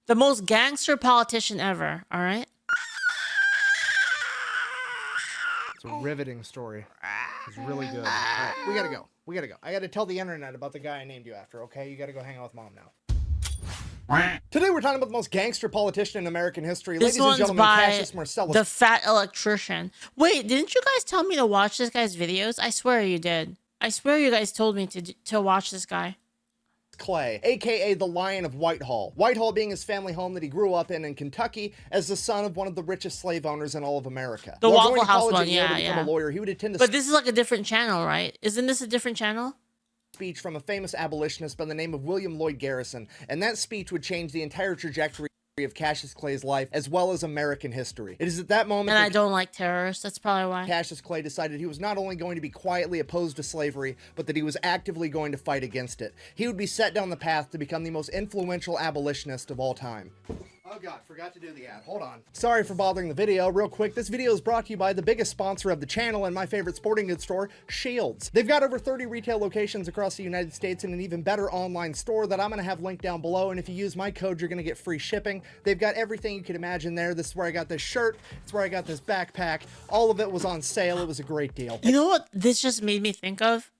The most gangster politician ever, all right? It's a riveting story. It's really good. All right, we gotta go. We gotta go. I gotta tell the internet about the guy I named you after, okay? You gotta go hang out with mom now. Today we're talking about the most gangster politician in American history. This Ladies and one's gentlemen, by Cassius Marcellus. the Fat Electrician. Wait, didn't you guys tell me to watch this guy's videos? I swear you did. I swear you guys told me to watch this guy. Clay, aka the Lion of Whitehall. Whitehall being his family home that he grew up in Kentucky as the son of one of the richest slave owners in all of America. The While going Waffle to House college one, at Yale to yeah, become a lawyer, he would attend a But this is like a different channel, right? Isn't this a different channel? speech from a famous abolitionist by the name of William Lloyd Garrison, and that speech would change the entire trajectory of Cassius Clay's life as well as American history. It is at that moment And that I don't like terrorists. That's probably why. Cassius Clay decided he was not only going to be quietly opposed to slavery, but that he was actively going to fight against it. He would be set down the path to become the most influential abolitionist of all time. Oh god, forgot to do the ad. Hold on. Sorry for bothering the video. Real quick, this video is brought to you by the biggest sponsor of the channel and my favorite sporting goods store, Shields. They've got over 30 retail locations across the United States and an even better online store that I'm going to have linked down below, and if you use my code, you're going to get free shipping. They've got everything you could imagine there. This is where I got this shirt. It's where I got this backpack. All of it was on sale. It was a great deal. You know what this just made me think of?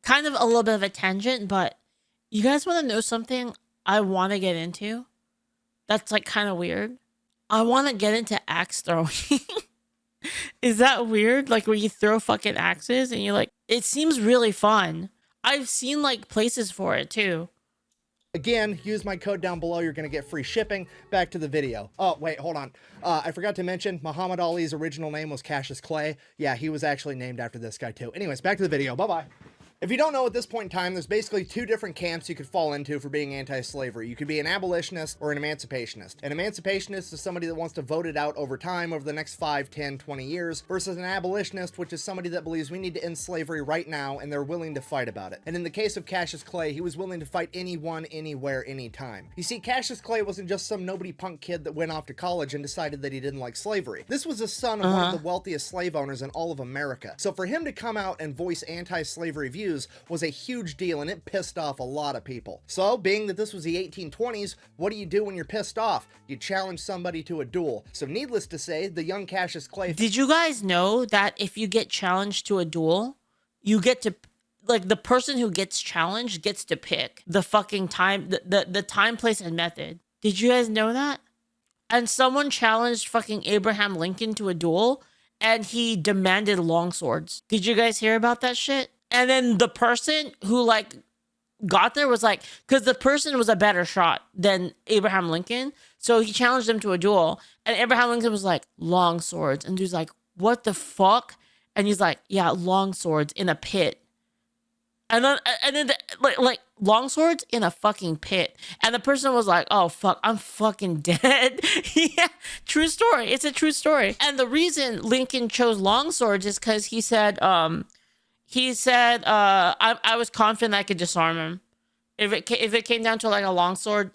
Kind of a little bit of a tangent, but you guys want to know something I want to get into? That's like kind of weird. I want to get into axe throwing. Is that weird? Like where you throw fucking axes and you're like, it seems really fun. I've seen like places for it too. Again, use my code down below. You're going to get free shipping. Back to the video. Oh, wait, hold on. I forgot to mention Muhammad Ali's original name was Cassius Clay. Yeah, he was actually named after this guy too. Anyways, back to the video. Bye-bye. If you don't know, at this point in time, there's basically two different camps you could fall into for being anti-slavery. You could be an abolitionist or an emancipationist. An emancipationist is somebody that wants to vote it out over time, over the next 5, 10, 20 years, versus an abolitionist, which is somebody that believes we need to end slavery right now, and they're willing to fight about it. And in the case of Cassius Clay, he was willing to fight anyone, anywhere, anytime. You see, Cassius Clay wasn't just some nobody punk kid that went off to college and decided that he didn't like slavery. This was the son of one of the wealthiest slave owners in all of America. So for him to come out and voice anti-slavery views was a huge deal, and it pissed off a lot of people. So, being that this was the 1820s, what do you do when you're pissed off? You challenge somebody to a duel. So needless to say, the young Cassius Clay... Did you guys know that if you get challenged to a duel, you get to... Like, the person who gets challenged gets to pick the fucking time, the time, place, and method. Did you guys know that? And someone challenged fucking Abraham Lincoln to a duel, and he demanded long swords. Did you guys hear about that shit? And then the person who like got there was like, because the person was a better shot than Abraham Lincoln. So he challenged him to a duel. And Abraham Lincoln was like, long swords. And dude's like, what the fuck? And he's like, yeah, long swords in a pit. And then like long swords in a fucking pit. And the person was like, oh fuck, I'm fucking dead. Yeah, true story. It's a true story. And the reason Lincoln chose long swords is because he said, I was confident I could disarm him. If it came down to like a longsword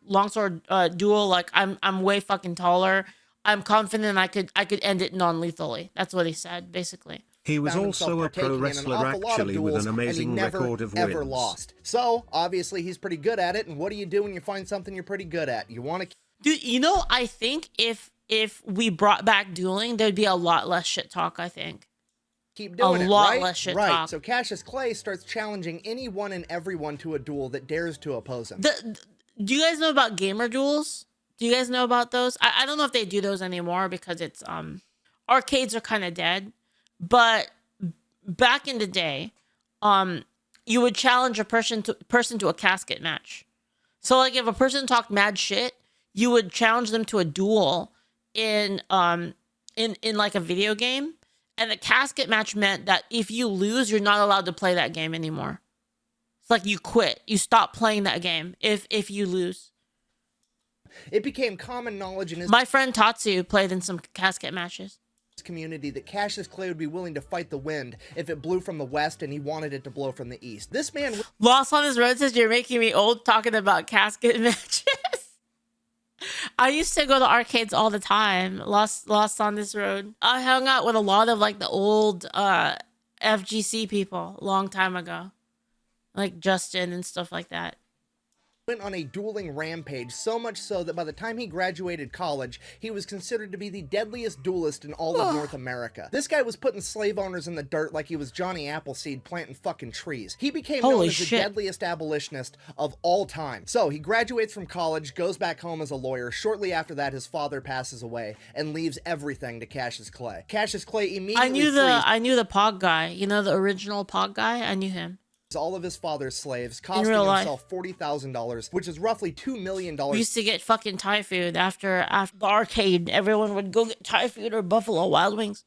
duel, like I'm way fucking taller. I'm confident I could end it non-lethally. That's what he said, basically. He was also a pro wrestler actually with an amazing record of wins. Ever lost. So obviously he's pretty good at it. And what do you do when you find something you're pretty good at? You want to... Dude, you know, I think if we brought back dueling, there'd be a lot less shit talk, I think. Keep doing it, lot right? less shit right. talk. So Cassius Clay starts challenging anyone and everyone to a duel that dares to oppose him. Do you guys know about gamer duels? Do you guys know about those? I don't know if they do those anymore because it's arcades are kind of dead. But back in the day, you would challenge a person to a casket match. So like if a person talked mad shit, you would challenge them to a duel in like a video game. And the casket match meant that if you lose, you're not allowed to play that game anymore. It's like you quit. You stop playing that game if you lose. It became common knowledge in his... My friend Tatsu played in some casket matches. Community that Cassius Clay would be willing to fight the wind if it blew from the west and he wanted it to blow from the east. This man... Lost on His Road says, you're making me old talking about casket matches. I used to go to arcades all the time. Lost on This Road. I hung out with a lot of like the old FGC people a long time ago. Like Justin and stuff like that. went on a dueling rampage, so much so that by the time he graduated college, he was considered to be the deadliest duelist in all of North America. This guy was putting slave owners in the dirt like he was Johnny Appleseed planting fucking trees. He became known as the deadliest abolitionist of all time. So he graduates from college, goes back home as a lawyer. Shortly after that, his father passes away and leaves everything to Cassius Clay. Cassius Clay immediately I knew the Pog guy. You know, the original Pog guy? I knew him. All of his father's slaves, costing himself $40,000, which is roughly $2 million. We used to get fucking Thai food after the arcade. Everyone would go get Thai food or Buffalo Wild Wings.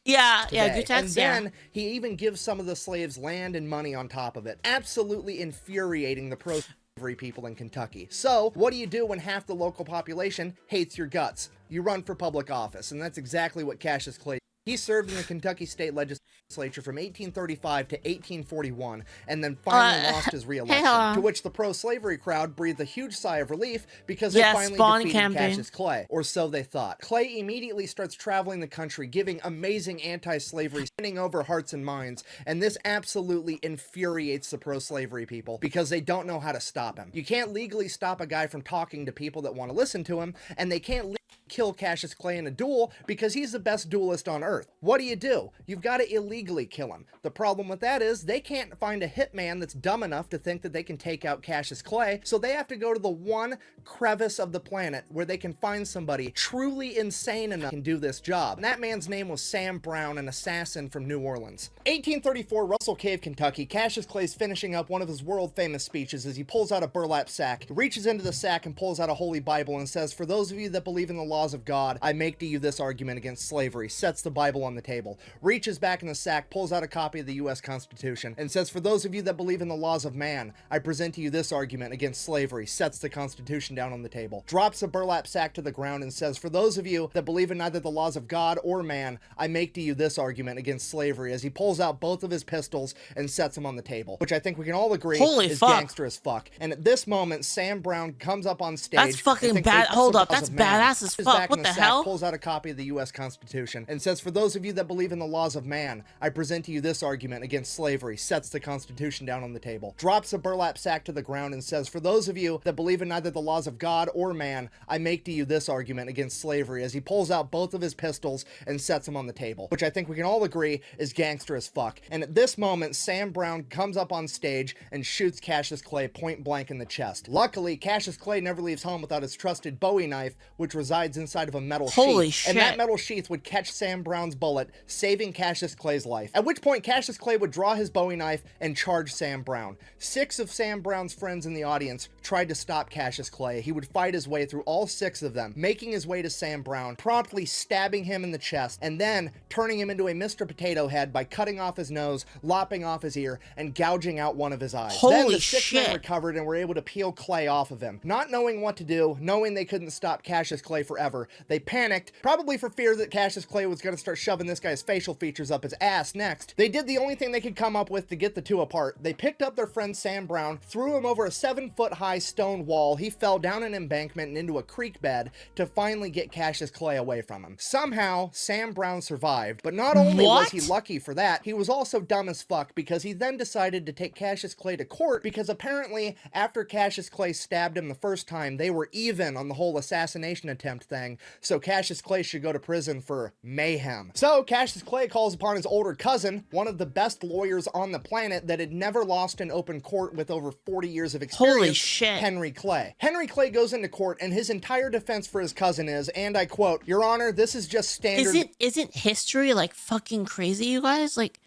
Yeah, today. Gutex, and then he even gives some of the slaves land and money on top of it. Absolutely infuriating the pro-slavery people in Kentucky. So, what do you do when half the local population hates your guts? You run for public office, and that's exactly what Cassius Clay did. He served in the Kentucky State Legislature from 1835 to 1841, and then finally lost his re-election, to which the pro-slavery crowd breathed a huge sigh of relief because they finally defeated Cassius Clay, or so they thought. Clay immediately starts traveling the country, giving amazing anti-slavery, winning over hearts and minds, and this absolutely infuriates the pro-slavery people because they don't know how to stop him. You can't legally stop a guy from talking to people that want to listen to him, and they can't kill Cassius Clay in a duel because he's the best duelist on earth. What do? You've got to illegally kill him. The problem with that is they can't find a hitman that's dumb enough to think that they can take out Cassius Clay, so they have to go to the one crevice of the planet where they can find somebody truly insane enough to do this job. And that man's name was Sam Brown, an assassin from New Orleans. 1834, Russell Cave, Kentucky. Cassius Clay's finishing up one of his world-famous speeches as he pulls out a burlap sack, reaches into the sack and pulls out a holy Bible and says, "For those of you that believe in the laws of God, I make to you this argument against slavery," sets the Bible on the table, reaches back in the sack, pulls out a copy of the U.S. Constitution, and says, "For those of you that believe in the laws of man, I present to you this argument against slavery," sets the Constitution down on the table, drops the burlap sack to the ground and says, "For those of you that believe in neither the laws of God or man, I make to you this argument against slavery," as he pulls out both of his pistols and sets them on the table, which I think we can all agree is gangster as fuck. And at this moment, Sam Brown comes up on stage. That's fucking bad. Hold up, that's badass as fuck. What the hell? Pulls out a copy of the U.S. Constitution and says, "For those of you that believe in the laws of man, I present to you this argument against slavery," sets the Constitution down on the table, drops a burlap sack to the ground and says, "For those of you that believe in neither the laws of God or man, I make to you this argument against slavery," as he pulls out both of his pistols and sets them on the table, which I think we can all agree is gangster as fuck. And at this moment, Sam Brown comes up on stage and shoots Cassius Clay point blank in the chest. Luckily, Cassius Clay never leaves home without his trusted Bowie knife, which resides inside of a metal sheath. And that metal sheath would catch Sam Brown's bullet, saving Cassius Clay's life. At which point, Cassius Clay would draw his Bowie knife and charge Sam Brown. 6 of Sam Brown's friends in the audience tried to stop Cassius Clay. He would fight his way through all 6 of them, making his way to Sam Brown, promptly stabbing him in the chest, and then turning him into a Mr. Potato Head by cutting off his nose, lopping off his ear, and gouging out one of his eyes. Then the 6 men recovered and were able to peel Clay off of him. Not knowing what to do, knowing they couldn't stop Cassius Clay forever, they panicked, probably for fear that Cassius Clay was going to start shoving this guy's facial features up his ass next. They did the only thing they could come up with to get the two apart. They picked up their friend Sam Brown, threw him over a 7-foot-high stone wall. He fell down an embankment and into a creek bed to finally get Cassius Clay away from him. Somehow, Sam Brown survived, but not only was he lucky for that, he was also dumb as fuck because he then decided to take Cassius Clay to court because apparently after Cassius Clay stabbed him the first time, they were even on the whole assassination attempt thing, so Cassius Clay should go to prison for mayhem. So Cassius Clay calls upon his older cousin, one of the best lawyers on the planet that had never lost in open court with over 40 years of experience. Holy shit. Henry Clay. Henry Clay goes into court and his entire defense for his cousin is, and I quote, "Your Honor, this is just standard." Isn't history like fucking crazy, you guys? Like,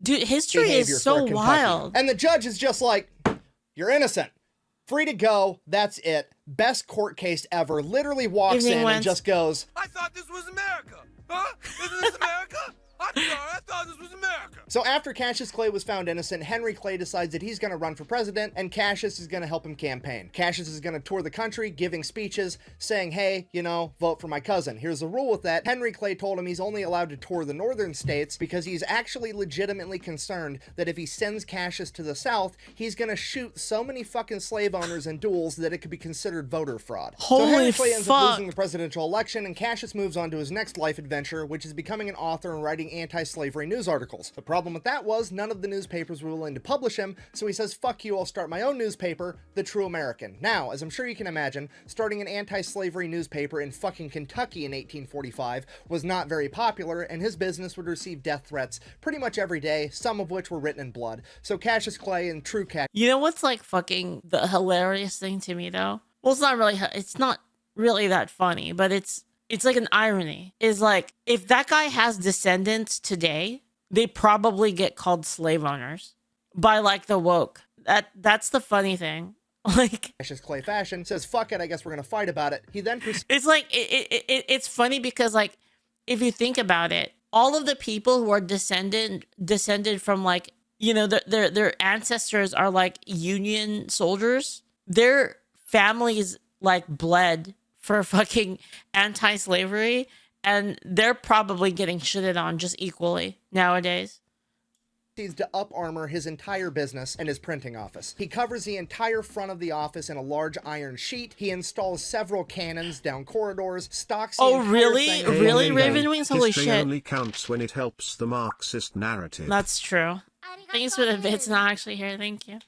dude, history is so wild. And the judge is just like, "You're innocent. Free to go. That's it. Best court case ever." Literally walks in and just goes, "I thought this was America. Huh? Isn't this America? I'm sorry, I thought this was America." So after Cassius Clay was found innocent, Henry Clay decides that he's going to run for president, and Cassius is going to help him campaign. Cassius is going to tour the country, giving speeches, saying, "Hey, you know, vote for my cousin." Here's the rule with that. Henry Clay told him he's only allowed to tour the northern states because he's actually legitimately concerned that if he sends Cassius to the south, he's going to shoot so many fucking slave owners in duels that it could be considered voter fraud. So Henry Clay ends up losing the presidential election, and Cassius moves on to his next life adventure, which is becoming an author and writing writing anti-slavery news articles. The problem with that was none of the newspapers were willing to publish him, so he says, fuck you, I'll start my own newspaper, The True American. Now, as I'm sure you can imagine, starting an anti-slavery newspaper in fucking Kentucky in 1845 was not very popular, and his business would receive death threats pretty much every day, some of which were written in blood. So Cassius Clay and True Cat. You know what's like fucking the hilarious thing to me though? Well, it's not really that funny, but it's like an irony. Is like, if that guy has descendants today, they probably get called slave owners by like the woke. That's the funny thing. Like, Cassius Clay fashion says, fuck it, I guess we're gonna fight about it. He then it's like it's funny because like, if you think about it, all of the people who are descended from like, you know, their ancestors are like Union soldiers. Their families like bled for fucking anti-slavery, and they're probably getting shitted on just equally nowadays. To up armor his entire business and his printing office. He covers the entire front of the office in a large iron sheet. He installs several cannons down corridors, stocks the entire really? thing- Really, Ravenwings? Holy History shit. only counts when it helps the Marxist narrative. That's true. Thanks for the bits, not actually here. Thank you.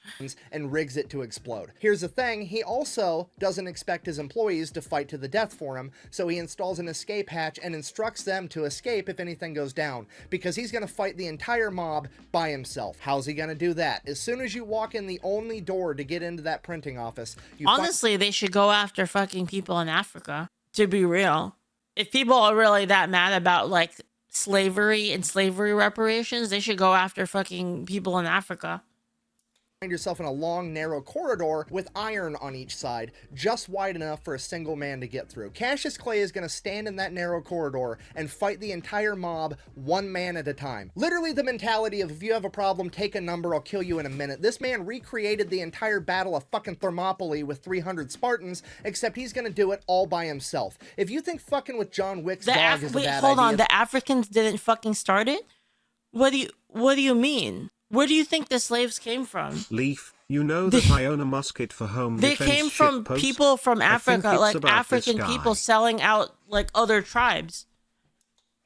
and rigs it to explode. Here's the thing, he also doesn't expect his employees to fight to the death for him, so he installs an escape hatch and instructs them to escape if anything goes down, because he's gonna fight the entire mob by himself. How's he gonna do that? As soon as you walk in the only door to get into that printing office, you Honestly, they should go after fucking people in Africa, to be real. If people are really that mad about like slavery and slavery reparations, they should go after fucking people in Africa. find yourself in a long, narrow corridor with iron on each side, just wide enough for a single man to get through. Cassius Clay is going to stand in that narrow corridor and fight the entire mob one man at a time. Literally the mentality of, if you have a problem, take a number, I'll kill you in a minute. This man recreated the entire battle of fucking Thermopylae with 300 Spartans, except he's going to do it all by himself. If you think fucking with John Wick's dog is a bad hold on, idea, the Africans didn't fucking start it? What do you mean? Where do you think the slaves came from? Leaf, you know that I own a musket for home They defense came from shitpost? people from I think Africa, it's like about this African guy. people selling out like other tribes.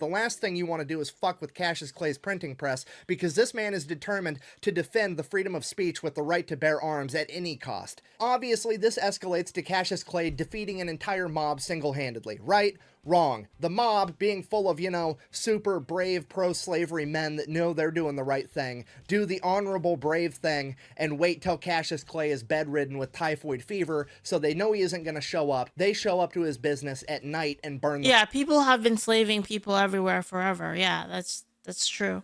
the last thing you want to do is fuck with Cassius Clay's printing press, because this man is determined to defend the freedom of speech with the right to bear arms at any cost. Obviously, this escalates to Cassius Clay defeating an entire mob single-handedly. Right? Wrong. The mob, being full of, you know, super brave pro-slavery men that know they're doing the right thing, do the honorable brave thing and wait till Cassius Clay is bedridden with typhoid fever so they know he isn't going to show up. They show up to his business at night and burn the Yeah, people have been slaving people everywhere forever. Yeah, that's true.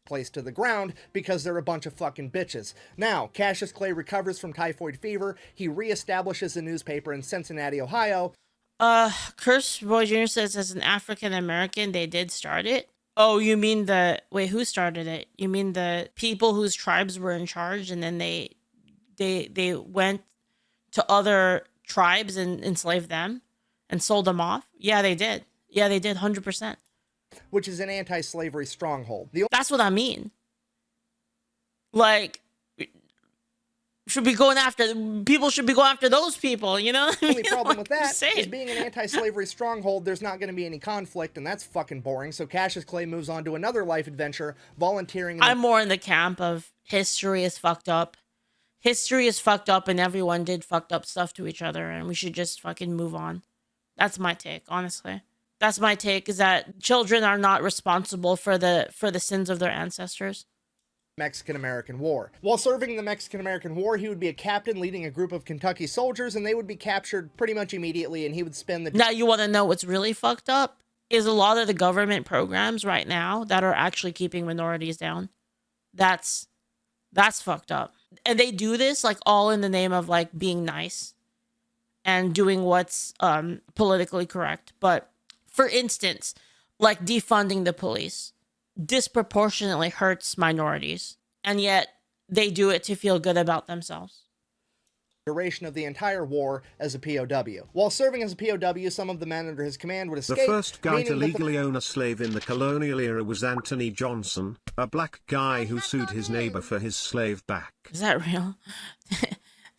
place to the ground because they're a bunch of fucking bitches. Now, Cassius Clay recovers from typhoid fever. He reestablishes a newspaper in Cincinnati, Ohio. Curse Boy Jr. says as an African American, they did start it. Oh, you mean wait, who started it? You mean the people whose tribes were in charge and then they went to other tribes and enslaved them and sold them off? Yeah, they did. Yeah, they did 100%. Which is an anti-slavery stronghold. The That's what I mean. Like, should be going after people. Should be going after those people. You know what I mean? only problem with Like, that just say is it. being an anti-slavery stronghold, there's not going to be any conflict, and that's fucking boring. So Cassius Clay moves on to another life adventure, volunteering. I'm more in the camp of history is fucked up. History is fucked up, and everyone did fucked up stuff to each other, and we should just fucking move on. That's my take, honestly. That's my take, is that children are not responsible for the sins of their ancestors. Mexican-American War. While serving in the Mexican-American War, he would be a captain leading a group of Kentucky soldiers, and they would be captured pretty much immediately, and he would spend the Now, you want to know what's really fucked up? Is a lot of the government programs right now that are actually keeping minorities down. That's fucked up. And they do this, like, all in the name of, like, being nice and doing what's politically correct. But, for instance, like defunding the police disproportionately hurts minorities, and yet they do it to feel good about themselves. duration of the entire war as a POW. While serving as a POW, some of the men under his command would escape. The first guy to meaning that legally own a slave in the colonial era was Anthony Johnson, a black guy who sued his neighbor for his slave back. Is that real?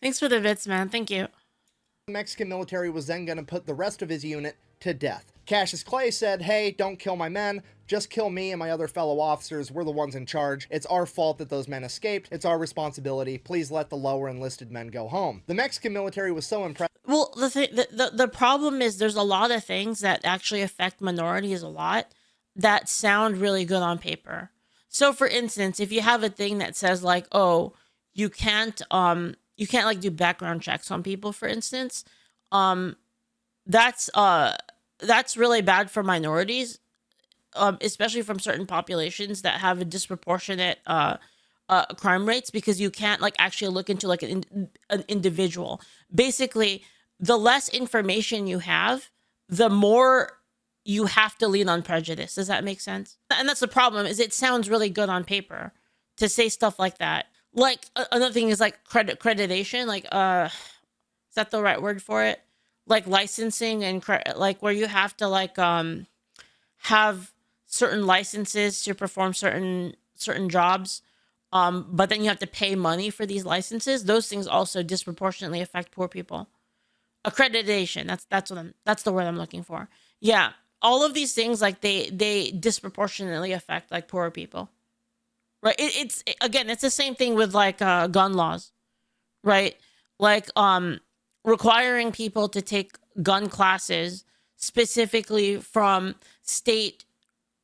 Thanks for the bits, man. Thank you. The Mexican military was then going to put the rest of his unit to death. Cassius Clay said, hey, don't kill my men, just kill me and my other fellow officers. We're the ones in charge. It's our fault that those men escaped. It's our responsibility. Please let the lower enlisted men go home. The Mexican military was so impressed. Well, the problem is there's a lot of things that actually affect minorities a lot that sound really good on paper. So for instance, if you have a thing that says like, oh, you can't like do background checks on people, for instance, that's really bad for minorities, especially from certain populations that have a disproportionate crime rates, because you can't like actually look into like an individual. Basically, the less information you have, the more you have to lean on prejudice. Does that make sense? And that's the problem, is it sounds really good on paper to say stuff like that. Like another thing is like accreditation, like is that the right word for it? Like licensing and like where you have to like have certain licenses to perform certain jobs, but then you have to pay money for these licenses. Those things also disproportionately affect poor people. Accreditation, that's the word I'm looking for. Yeah, all of these things, like they disproportionately affect like poorer people, right? It's the same thing with like gun laws, right? Like requiring people to take gun classes specifically from state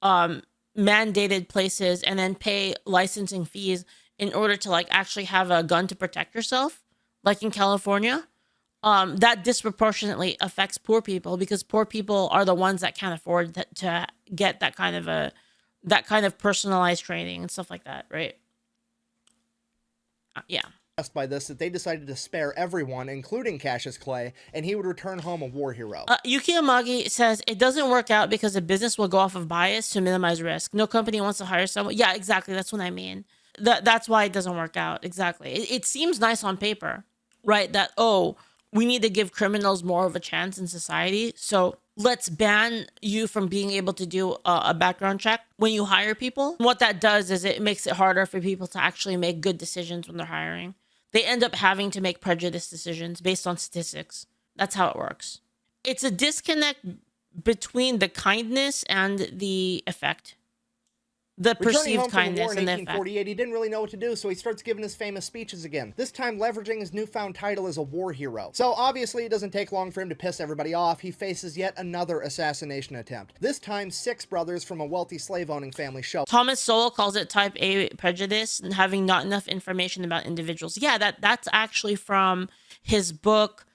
mandated places and then pay licensing fees in order to like actually have a gun to protect yourself, like in California. That disproportionately affects poor people, because poor people are the ones that can't afford to get that kind of personalized training and stuff like that, right? Yeah. By this, that they decided to spare everyone, including Cassius Clay, and he would return home a war hero. Yuki Amagi says, it doesn't work out because the business will go off of bias to minimize risk. No company wants to hire someone. Yeah, exactly. That's what I mean. That's why it doesn't work out. Exactly. It seems nice on paper, right? That, oh, we need to give criminals more of a chance in society, so let's ban you from being able to do a background check when you hire people. What that does is it makes it harder for people to actually make good decisions when they're hiring. They end up having to make prejudiced decisions based on statistics. That's how it works. It's a disconnect between the kindness and the effect. The perceived kindness and the effect. In 1848, he didn't really know what to do, so he starts giving his famous speeches again, this time leveraging his newfound title as a war hero. So obviously it doesn't take long for him to piss everybody off. He faces yet another assassination attempt. This time 6 brothers from a wealthy slave-owning family show. Thomas Sowell calls it type A prejudice and having not enough information about individuals. Yeah, that's actually from his book,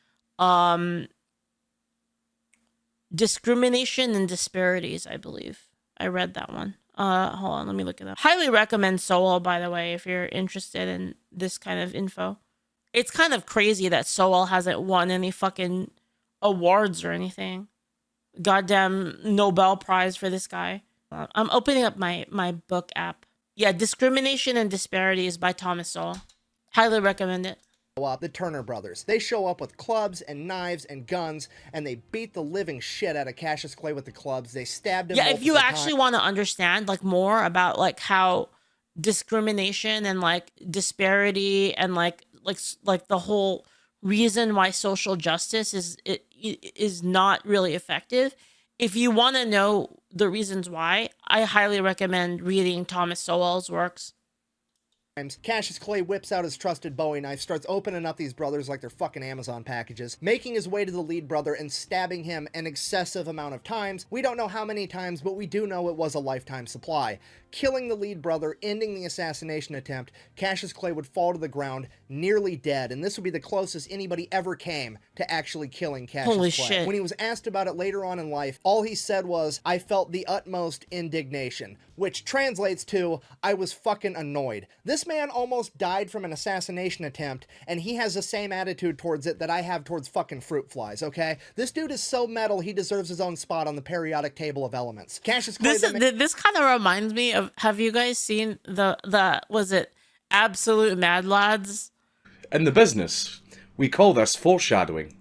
Discrimination and Disparities, I believe. I read that one. Hold on, let me look it up. Highly recommend Sowell, by the way, if you're interested in this kind of info. It's kind of crazy that Sowell hasn't won any fucking awards or anything. Goddamn Nobel Prize for this guy. I'm opening up my book app. Yeah, Discrimination and Disparities by Thomas Sowell. Highly recommend it. The Turner brothers. They show up with clubs and knives and guns, and they beat the living shit out of Cassius Clay with the clubs. They stabbed him. Yeah, if you actually want to understand like more about like how discrimination and like disparity and like the whole reason why social justice is not really effective, if you want to know the reasons why, I highly recommend reading Thomas Sowell's works. Cassius Clay whips out his trusted Bowie knife, starts opening up these brothers like they're fucking Amazon packages, making his way to the lead brother and stabbing him an excessive amount of times. We don't know how many times, but we do know it was a lifetime supply. Killing the lead brother, ending the assassination attempt, Cassius Clay would fall to the ground, nearly dead, and this would be the closest anybody ever came to actually killing Cassius Holy Clay. shit. When he was asked about it later on in life, all he said was, I felt the utmost indignation, which translates to, I was fucking annoyed. This man almost died from an assassination attempt, and he has the same attitude towards it that I have towards fucking fruit flies, okay? This dude is so metal, he deserves his own spot on the periodic table of elements. Cassius Clay... This kind of reminds me of, have you guys seen the was it Absolute Mad Lads? In the business, we call this foreshadowing.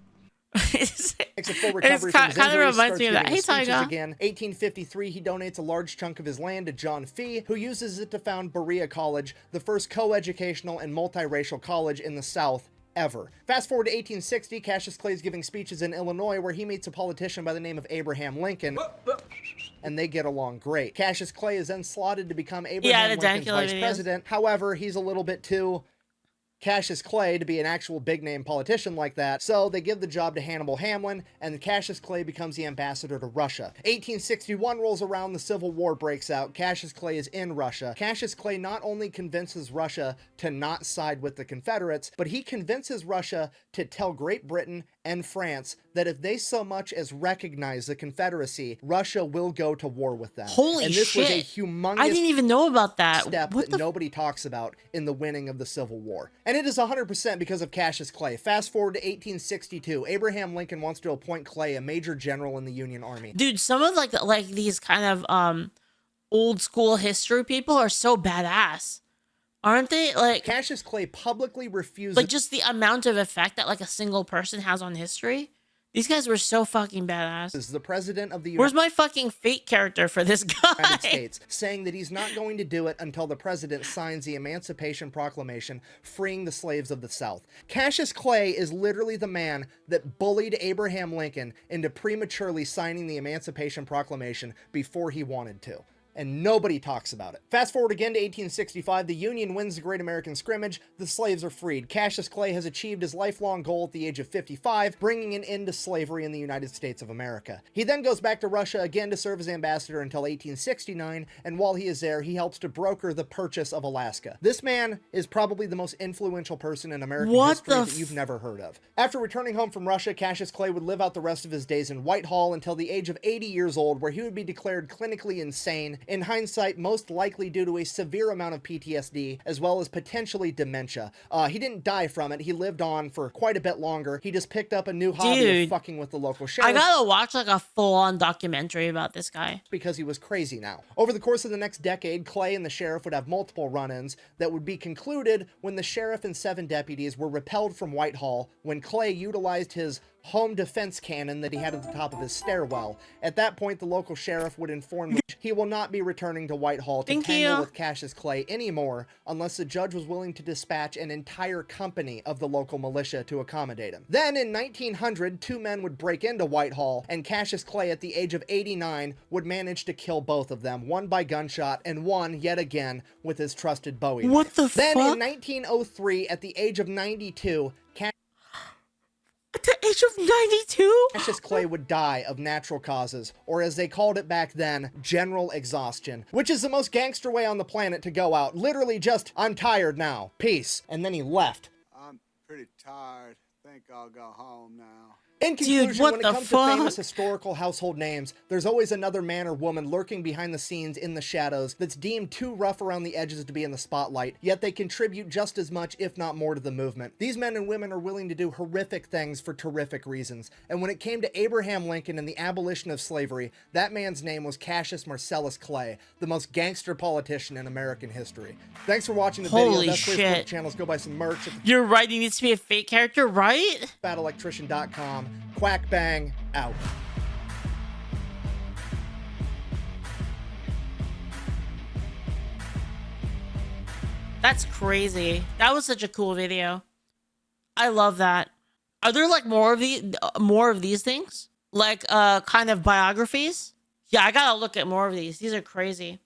Makes a full recovery from his kind of injuries, reminds me of that. Hey, Tiger. Again. 1853, he donates a large chunk of his land to John Fee, who uses it to found Berea College, the first co-educational and multiracial college in the South ever. Fast forward to 1860, Cassius Clay is giving speeches in Illinois where he meets a politician by the name of Abraham Lincoln, and they get along great. Cassius Clay is then slotted to become Abraham Lincoln's vice president. However, he's a little bit too Cassius Clay to be an actual big-name politician like that, so they give the job to Hannibal Hamlin, and Cassius Clay becomes the ambassador to Russia. 1861 rolls around, the Civil War breaks out, Cassius Clay is in Russia. Cassius Clay not only convinces Russia to not side with the Confederates, but he convinces Russia to tell Great Britain and France that if they so much as recognize the Confederacy, Russia will go to war with them. Holy and this was a shit. humongous I didn't even know about that. step What that the nobody talks about in the winning of the Civil War. And it is 100% because of Cassius Clay. Fast forward to 1862. Abraham Lincoln wants to appoint Clay a major general in the Union Army. Dude, some of like these kind of old school history people are so badass. Aren't they? Like Cassius Clay publicly refused like just the amount of effect that like a single person has on history. These guys were so fucking badass. as the president of the Where's my fucking fate character for this guy? United States, saying that he's not going to do it until the president signs the Emancipation Proclamation freeing the slaves of the South. Cassius Clay is literally the man that bullied Abraham Lincoln into prematurely signing the Emancipation Proclamation before he wanted to. And nobody talks about it. Fast forward again to 1865, the Union wins the Great American Scrimmage, the slaves are freed. Cassius Clay has achieved his lifelong goal at the age of 55, bringing an end to slavery in the United States of America. He then goes back to Russia again to serve as ambassador until 1869, and while he is there, he helps to broker the purchase of Alaska. This man is probably the most influential person in American history that you've never heard of. After returning home from Russia, Cassius Clay would live out the rest of his days in Whitehall until the age of 80 years old, where he would be declared clinically insane, in hindsight, most likely due to a severe amount of PTSD, as well as potentially dementia. He didn't die from it. He lived on for quite a bit longer. He just picked up a new hobby of fucking with the local sheriff. I gotta watch like a full-on documentary about this guy. Because he was crazy now. Over the course of the next decade, Clay and the sheriff would have multiple run-ins that would be concluded when the sheriff and 7 deputies were repelled from Whitehall when Clay utilized his home defense cannon that he had at the top of his stairwell. At that point, the local sheriff would inform him he will not be returning to Whitehall to tangle with Cassius Clay anymore unless the judge was willing to dispatch an entire company of the local militia to accommodate him. Then in 1900, 2 men would break into Whitehall, and Cassius Clay at the age of 89 would manage to kill both of them, one by gunshot and one, yet again, with his trusted Bowie. What the Then fuck? in 1903, at the age of 92, at the age of 92? Cassius Clay would die of natural causes, or as they called it back then, general exhaustion, which is the most gangster way on the planet to go out. Literally just, I'm tired now, peace. And then he left. I'm pretty tired. Think I'll go home now. In conclusion, Dude, what when it the comes fuck? to famous historical household names, there's always another man or woman lurking behind the scenes in the shadows that's deemed too rough around the edges to be in the spotlight, yet they contribute just as much, if not more, to the movement. These men and women are willing to do horrific things for terrific reasons, and when it came to Abraham Lincoln and the abolition of slavery, that man's name was Cassius Marcellus Clay, the most gangster politician in American history. Thanks for watching the video. Holy That's for the shit. channels. Go buy some merch at You're right, he needs to be a fake character, right? FatElectrician.com. Quack bang out. That's crazy. That was such a cool video. I love that. Are there like more of these things? Like kind of biographies? Yeah, I gotta look at more of these. These are crazy.